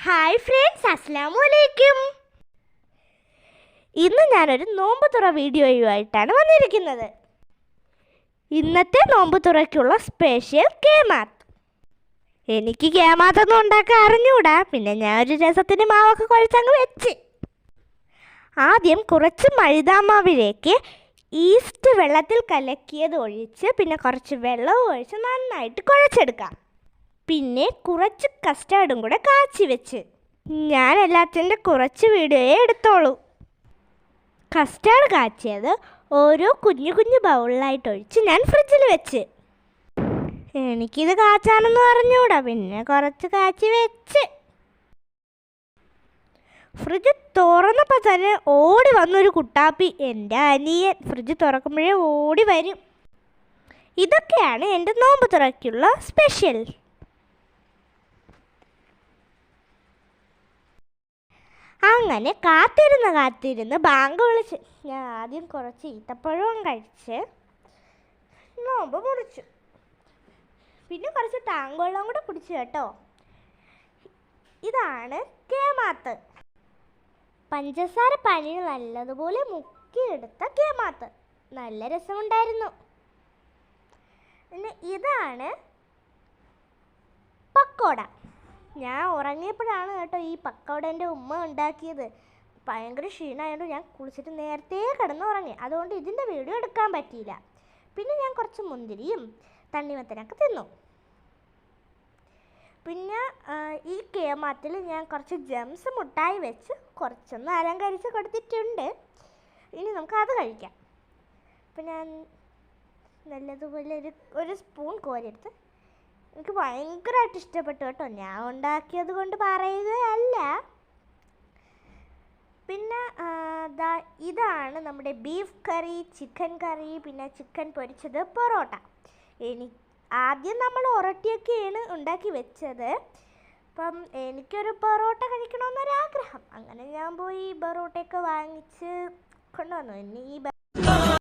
Hi friends, അസ്സലാമു അലൈക്കും. ഇന്ന് ഞാനൊരു നോമ്പ് തുറ വീഡിയോയുമായിട്ടാണ് വന്നിരിക്കുന്നത്. ഇന്നത്തെ നോമ്പ് തുറയ്ക്കുള്ള സ്പെഷ്യൽ കേമാത്ത്. എനിക്ക് കേമാത്തൊന്നും ഉണ്ടാക്കാൻ അറിഞ്ഞൂടാ, പിന്നെ ഞാൻ ഒരു രസത്തിന് മാവൊക്കെ കുഴച്ചങ്ങ് വെച്ച്. ആദ്യം കുറച്ച് മൈദാമാവിലേക്ക് ഈസ്റ്റ് വെള്ളത്തിൽ കലക്കിയത് ഒഴിച്ച് പിന്നെ കുറച്ച് വെള്ളവും ഒഴിച്ച് നന്നായിട്ട് കുഴച്ചെടുക്കാം. പിന്നെ കുറച്ച് കസ്റ്റാർഡും കൂടെ കാച്ചി വെച്ച്. ഞാൻ എല്ലാത്തിൻ്റെ കുറച്ച് വീഡിയോയെ എടുത്തോളൂ. കസ്റ്റാർഡ് കാച്ചിയത് ഓരോ കുഞ്ഞു കുഞ്ഞു ബൗളിലായിട്ട് ഒഴിച്ച് ഞാൻ ഫ്രിഡ്ജിൽ വെച്ച്. എനിക്കിത് കാച്ചാനെന്ന് പറഞ്ഞൂടാ, പിന്നെ കുറച്ച് കാച്ചി വെച്ച്. ഫ്രിഡ്ജ് തുറന്നപ്പോൾ തന്നെ ഓടി വന്നൊരു കുട്ടാപ്പി. എൻ്റെ അനിയൻ ഫ്രിഡ്ജ് തുറക്കുമ്പോഴേ ഓടി വരും. ഇതൊക്കെയാണ് എൻ്റെ നോമ്പ് തുറയ്ക്കുള്ള സ്പെഷ്യൽ. അങ്ങനെ കാത്തിരുന്ന് ബാങ്ക് വിളിച്ച് ഞാൻ ആദ്യം കുറച്ച് ഈത്തപ്പഴവും കഴിച്ച് നോമ്പ് മുറിച്ചു. പിന്നെ കുറച്ച് ടാങ്ക് വെള്ളം കൂടെ കുടിച്ചു കേട്ടോ. ഇതാണ് കേമാത്ത്. പഞ്ചസാര പനിയിൽ നല്ലതുപോലെ മുക്കിയെടുത്ത കേമാത്ത്. നല്ല രസമുണ്ടായിരുന്നു. പിന്നെ ഇതാണ് പക്കോട. ഞാൻ ഉറങ്ങിയപ്പോഴാണ് കേട്ടോ ഈ പക്കോട എൻ്റെ ഉമ്മ ഉണ്ടാക്കിയത്. ഭയങ്കര ക്ഷീണമായതുകൊണ്ട് ഞാൻ കുളിച്ചിട്ട് നേരത്തെ കിടന്നുറങ്ങി. അതുകൊണ്ട് ഇതിൻ്റെ വീഡിയോ എടുക്കാൻ പറ്റിയില്ല. പിന്നെ ഞാൻ കുറച്ച് മുന്തിരിയും തണ്ണിമത്തനൊക്കെ തിന്നു. പിന്നെ ഈ കേമാത്തിൽ ഞാൻ കുറച്ച് ജംസ് മുട്ടായി വെച്ച് കുറച്ചൊന്ന് അലങ്കരിച്ച് കൊടുത്തിട്ടുണ്ട്. ഇനി നമുക്കത് കഴിക്കാം. അപ്പം ഞാൻ നല്ലതുപോലെ ഒരു സ്പൂൺ കോരിയെടുത്ത് എനിക്ക് ഭയങ്കരമായിട്ട് ഇഷ്ടപ്പെട്ടു കേട്ടോ. ഞാൻ ഉണ്ടാക്കിയത് കൊണ്ട് പറയുകയല്ല. പിന്നെ ഇതാണ് നമ്മുടെ ബീഫ് കറി, ചിക്കൻ കറി, പിന്നെ ചിക്കൻ പൊരിച്ചത്, പൊറോട്ട. ആദ്യം നമ്മൾ ഒറട്ടിയൊക്കെയാണ് ഉണ്ടാക്കി വെച്ചത്. അപ്പം എനിക്കൊരു പൊറോട്ട കഴിക്കണമെന്നൊരാഗ്രഹം. അങ്ങനെ ഞാൻ പോയി പൊറോട്ടയൊക്കെ വാങ്ങിച്ച് കൊണ്ടുവന്നു. ഇനി ഈ